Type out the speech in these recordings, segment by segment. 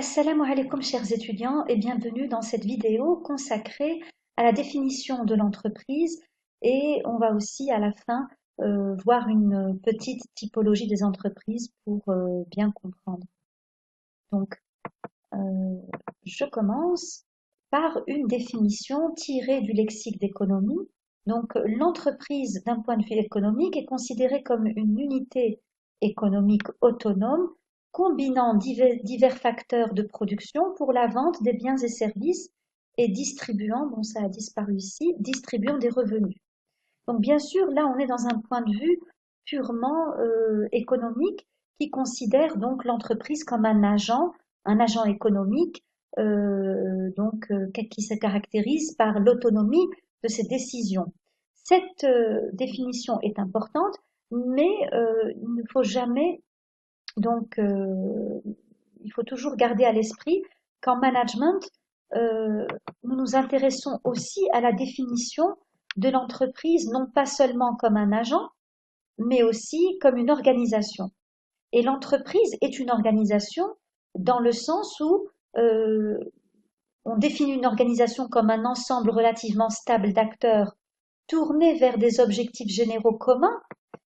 Assalamu alaikum chers étudiants et bienvenue dans cette vidéo consacrée à la définition de l'entreprise et on va aussi à la fin voir une petite typologie des entreprises pour bien comprendre. Donc euh, je commence par une définition tirée du lexique d'économie. Donc l'entreprise d'un point de vue économique est considérée comme une unité économique autonome combinant divers facteurs de production pour la vente des biens et services et distribuant, bon ça a disparu ici, distribuant des revenus. Donc bien sûr, là on est dans un point de vue purement économique qui considère donc l'entreprise comme un agent économique qui se caractérise par l'autonomie de ses décisions. Cette définition est importante, mais il ne faut jamais donc, il faut toujours garder à l'esprit qu'en management, nous nous intéressons aussi à la définition de l'entreprise, non pas seulement comme un agent, mais aussi comme une organisation. Et l'entreprise est une organisation dans le sens où euh, on définit une organisation comme un ensemble relativement stable d'acteurs tournés vers des objectifs généraux communs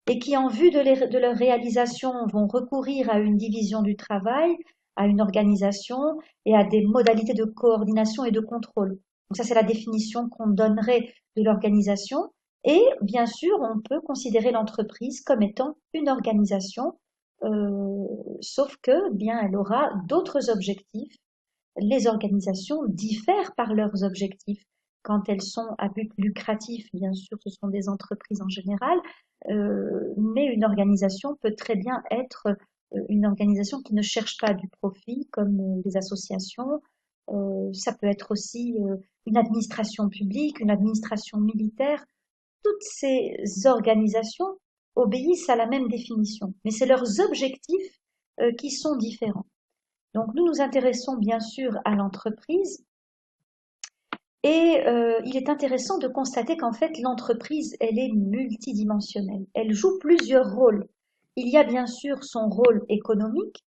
et qui, en vue de leur réalisation, vont recourir à une division du travail, à une organisation et à des modalités de coordination et de contrôle. Donc ça, c'est la définition qu'on donnerait de l'organisation. Et bien sûr, on peut considérer l'entreprise comme étant une organisation, sauf que, bien, elle aura d'autres objectifs. Les organisations diffèrent par leurs objectifs. Quand elles sont à but lucratif, bien sûr, ce sont des entreprises en général, mais une organisation peut très bien être une organisation qui ne cherche pas du profit, comme les associations. Ça peut être aussi une administration publique, une administration militaire. Toutes ces organisations obéissent à la même définition, mais c'est leurs objectifs qui sont différents. Donc nous nous intéressons bien sûr à l'entreprise et il est intéressant de constater qu'en fait l'entreprise, elle est multidimensionnelle. Elle joue plusieurs rôles. Il y a bien sûr son rôle économique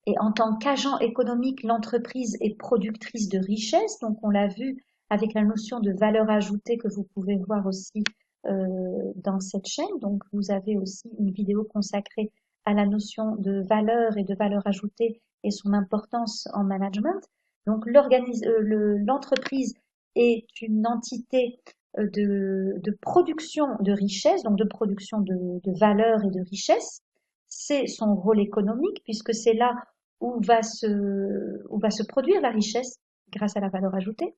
et en tant qu'agent économique, l'entreprise est productrice de richesse. Donc on l'a vu avec la notion de valeur ajoutée que vous pouvez voir aussi dans cette chaîne. Donc vous avez aussi une vidéo consacrée à la notion de valeur et de valeur ajoutée et son importance en management. Donc l'entreprise est une entité de production de richesse, donc de production de valeur et de richesse. C'est son rôle économique puisque c'est là où va se produire la richesse grâce à la valeur ajoutée.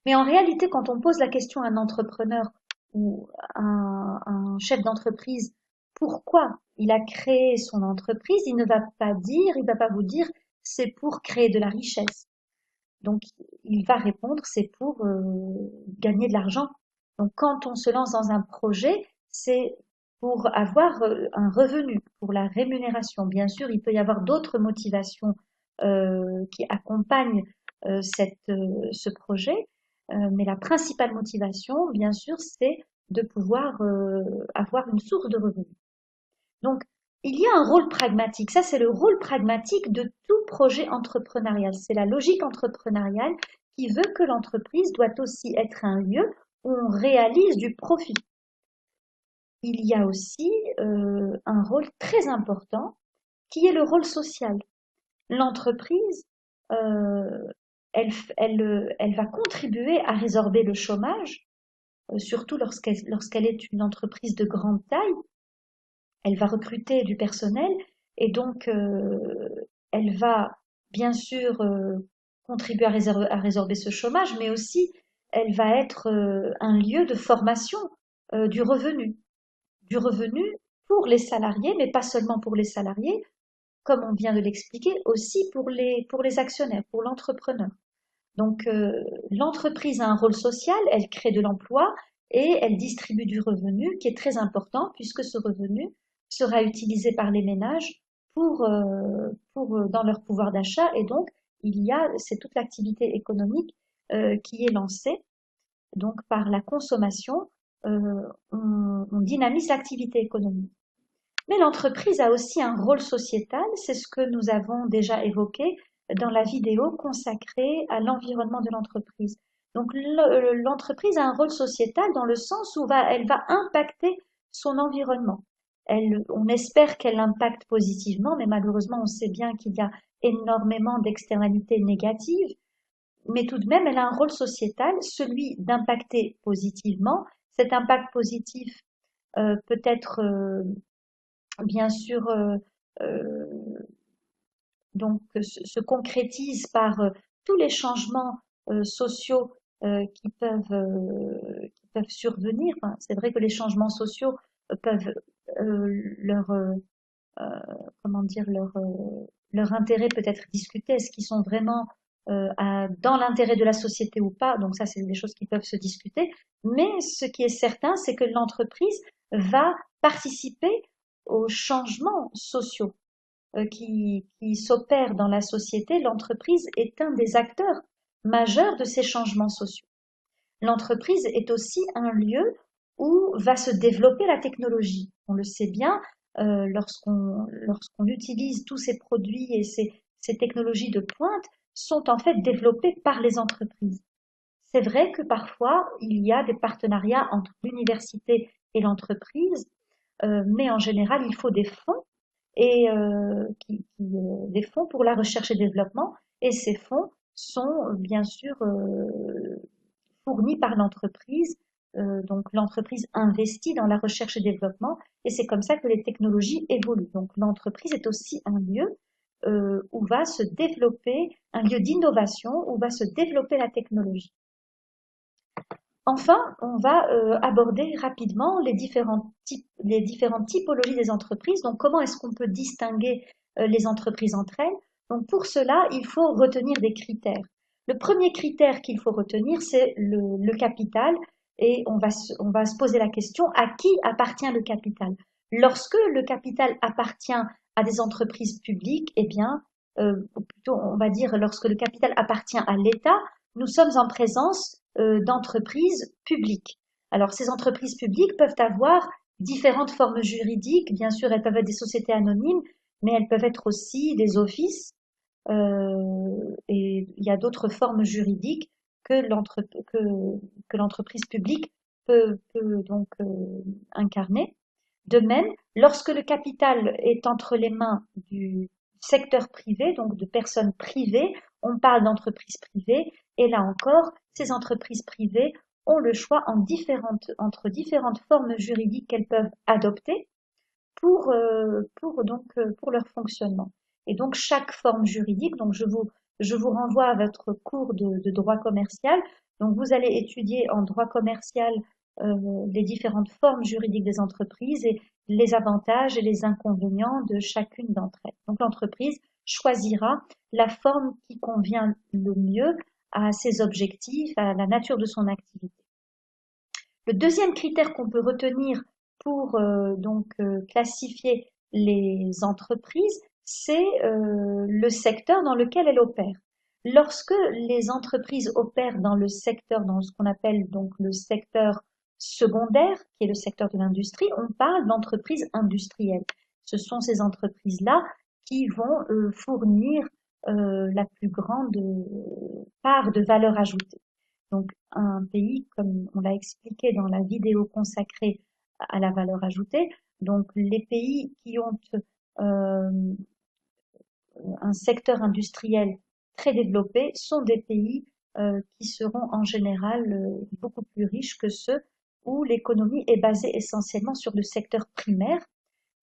Mais en réalité, quand on pose la question à un entrepreneur ou un chef d'entreprise, pourquoi il a créé son entreprise, il ne va pas dire, il va pas vous dire, c'est pour créer de la richesse. Donc, il va répondre, c'est pour gagner de l'argent. Donc, quand on se lance dans un projet, c'est pour avoir un revenu, pour la rémunération. Bien sûr, il peut y avoir d'autres motivations qui accompagnent ce projet, mais la principale motivation, bien sûr, c'est de pouvoir avoir une source de revenus. Donc, il y a un rôle pragmatique. Ça, c'est le rôle pragmatique de tout projet entrepreneurial. C'est la logique entrepreneuriale qui veut que l'entreprise doit aussi être un lieu où on réalise du profit. Il y a aussi un rôle très important qui est le rôle social. L'entreprise, euh, elle va contribuer à résorber le chômage, surtout lorsqu'elle est une entreprise de grande taille. Elle va recruter du personnel et donc elle va bien sûr contribuer à résorber ce chômage, mais aussi elle va être un lieu de formation du revenu. Du revenu pour les salariés, mais pas seulement pour les salariés, comme on vient de l'expliquer, aussi pour les actionnaires, pour l'entrepreneur. Donc l'entreprise a un rôle social, elle crée de l'emploi et elle distribue du revenu qui est très important puisque ce revenu sera utilisé par les ménages dans leur pouvoir d'achat et donc c'est toute l'activité économique qui est lancée. Donc par la consommation, on dynamise l'activité économique. Mais l'entreprise a aussi un rôle sociétal, c'est ce que nous avons déjà évoqué dans la vidéo consacrée à l'environnement de l'entreprise. Donc l'entreprise a un rôle sociétal dans le sens où elle va impacter son environnement. On espère qu'elle l'impacte positivement, mais malheureusement on sait bien qu'il y a énormément d'externalités négatives. Mais tout de même, elle a un rôle sociétal, celui d'impacter positivement. Cet impact positif peut être bien sûr euh, se concrétise par tous les changements sociaux qui peuvent survenir. Enfin, c'est vrai que les changements sociaux peuvent leur comment dire leur intérêt peut être discuté. Est-ce qu'ils sont vraiment dans l'intérêt de la société ou pas? Donc ça, c'est des choses qui peuvent se discuter. Mais ce qui est certain, c'est que l'entreprise va participer aux changements sociaux qui s'opèrent dans la société. L'entreprise est un des acteurs majeurs de ces changements sociaux. L'entreprise est aussi un lieu où va se développer la technologie. On le sait bien, lorsqu'on utilise tous ces produits et ces technologies de pointe sont en fait développées par les entreprises. C'est vrai que parfois, il y a des partenariats entre l'université et l'entreprise, mais en général, il faut des fonds et des fonds pour la recherche et développement. Et ces fonds sont bien sûr fournis par l'entreprise. Donc l'entreprise investit dans la recherche et développement et c'est comme ça que les technologies évoluent. Donc l'entreprise est aussi un lieu où va se développer, un lieu d'innovation où va se développer la technologie. Enfin, on va aborder rapidement les différentes typologies des entreprises. Donc, comment est-ce qu'on peut distinguer les entreprises entre elles? Donc, pour cela, il faut retenir des critères. Le premier critère qu'il faut retenir, c'est le capital. Et on va se poser la question, à qui appartient le capital? Lorsque le capital appartient à des entreprises publiques, eh bien, ou plutôt, on va dire, lorsque le capital appartient à l'État, nous sommes en présence d'entreprises publiques. Alors, ces entreprises publiques peuvent avoir différentes formes juridiques. Bien sûr, elles peuvent être des sociétés anonymes, mais elles peuvent être aussi des offices. Et il y a d'autres formes juridiques que l'entreprise publique peut donc incarner. De même, lorsque le capital est entre les mains du secteur privé, donc de personnes privées, on parle d'entreprises privées, et là encore, ces entreprises privées ont le choix entre différentes formes juridiques qu'elles peuvent adopter pour leur fonctionnement. Et donc chaque forme juridique, donc je vous renvoie à votre cours de droit commercial. Donc vous allez étudier en droit commercial les différentes formes juridiques des entreprises et les avantages et les inconvénients de chacune d'entre elles. Donc l'entreprise choisira la forme qui convient le mieux à ses objectifs, à la nature de son activité. Le deuxième critère qu'on peut retenir pour classifier les entreprises, c'est le secteur dans lequel elles opèrent. Lorsque les entreprises opèrent dans le secteur, dans ce qu'on appelle donc le secteur secondaire, qui est le secteur de l'industrie, on parle d'entreprises industrielles. Ce sont ces entreprises-là qui vont fournir la plus grande part de valeur ajoutée. Donc, un pays, comme on l'a expliqué dans la vidéo consacrée à la valeur ajoutée, donc les pays qui ont euh, un secteur industriel très développé sont des pays qui seront en général beaucoup plus riches que ceux où l'économie est basée essentiellement sur le secteur primaire.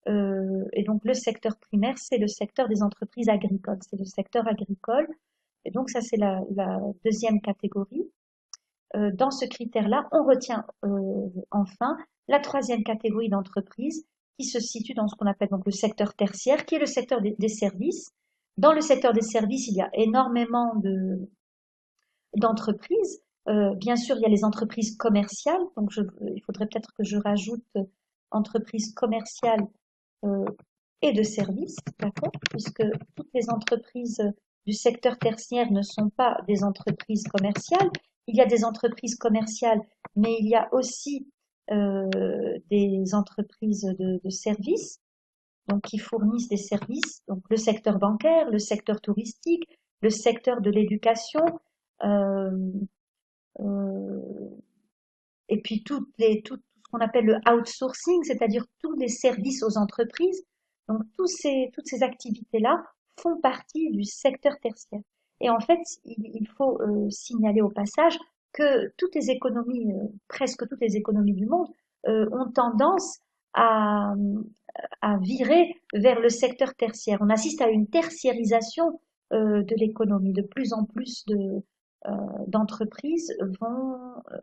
Et donc le secteur primaire, c'est le secteur des entreprises agricoles, c'est le secteur agricole. Et donc ça, c'est la deuxième catégorie. Dans ce critère-là, on retient enfin la troisième catégorie d'entreprises qui se situe dans ce qu'on appelle donc le secteur tertiaire, qui est le secteur des services. Dans le secteur des services, il y a énormément d'entreprises. Bien sûr, il y a les entreprises commerciales. Donc, il faudrait peut-être que je rajoute entreprises commerciales et de services, d'accord, puisque toutes les entreprises du secteur tertiaire ne sont pas des entreprises commerciales. Il y a des entreprises commerciales, mais il y a aussi des entreprises de services. donc qui fournissent des services, donc le secteur bancaire, le secteur touristique, le secteur de l'éducation, euh, euh, et puis tout ce qu'on appelle le outsourcing, c'est-à-dire tous les services aux entreprises. Donc toutes ces activités-là font partie du secteur tertiaire. Et en fait, il faut signaler au passage que toutes les économies, presque toutes les économies du monde, ont tendance à, à virer vers le secteur tertiaire. On assiste à une tertiarisation de l'économie. De plus en plus d'entreprises vont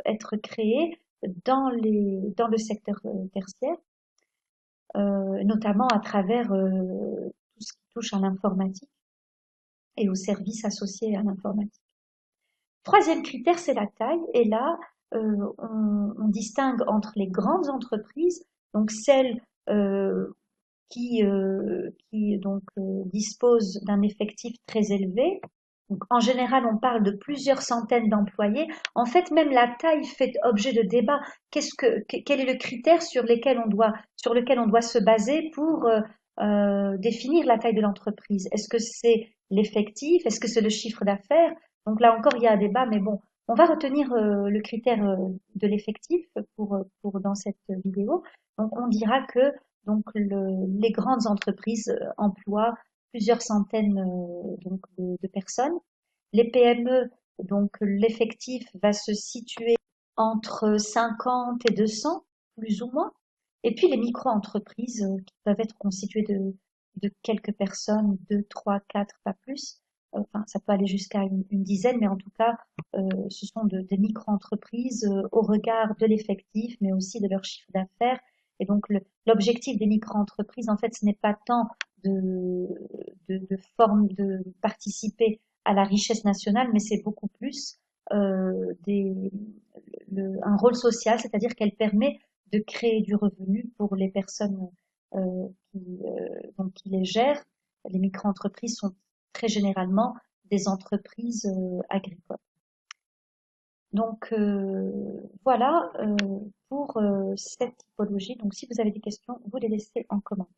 être créées dans le secteur tertiaire, notamment à travers tout ce qui touche à l'informatique et aux services associés à l'informatique. Troisième critère, c'est la taille. Et là, on distingue entre les grandes entreprises, donc celles qui donc disposent d'un effectif très élevé. Donc, en général, on parle de plusieurs centaines d'employés. En fait, même la taille fait objet de débat. Quel est le critère sur lequel on doit se baser pour définir la taille de l'entreprise? Est-ce que c'est l'effectif? Est-ce que c'est le chiffre d'affaires? Donc là encore, il y a un débat, mais bon, on va retenir le critère de l'effectif dans cette vidéo. Donc, on dira que les grandes entreprises emploient plusieurs centaines de personnes. Les PME, donc l'effectif va se situer entre 50 et 200, plus ou moins. Et puis les micro-entreprises qui peuvent être constituées de quelques personnes, 2, 3, 4, pas plus. Enfin, ça peut aller jusqu'à une dizaine, mais en tout cas, ce sont des micro-entreprises au regard de l'effectif, mais aussi de leur chiffre d'affaires. Et donc, l'objectif des micro-entreprises, en fait, ce n'est pas tant de, de participer à la richesse nationale, mais c'est beaucoup plus un rôle social, c'est-à-dire qu'elle permet de créer du revenu pour les personnes qui les gèrent. Les micro-entreprises sont très généralement des entreprises agricoles. Donc voilà pour cette typologie. Donc si vous avez des questions, vous les laissez en commentaire.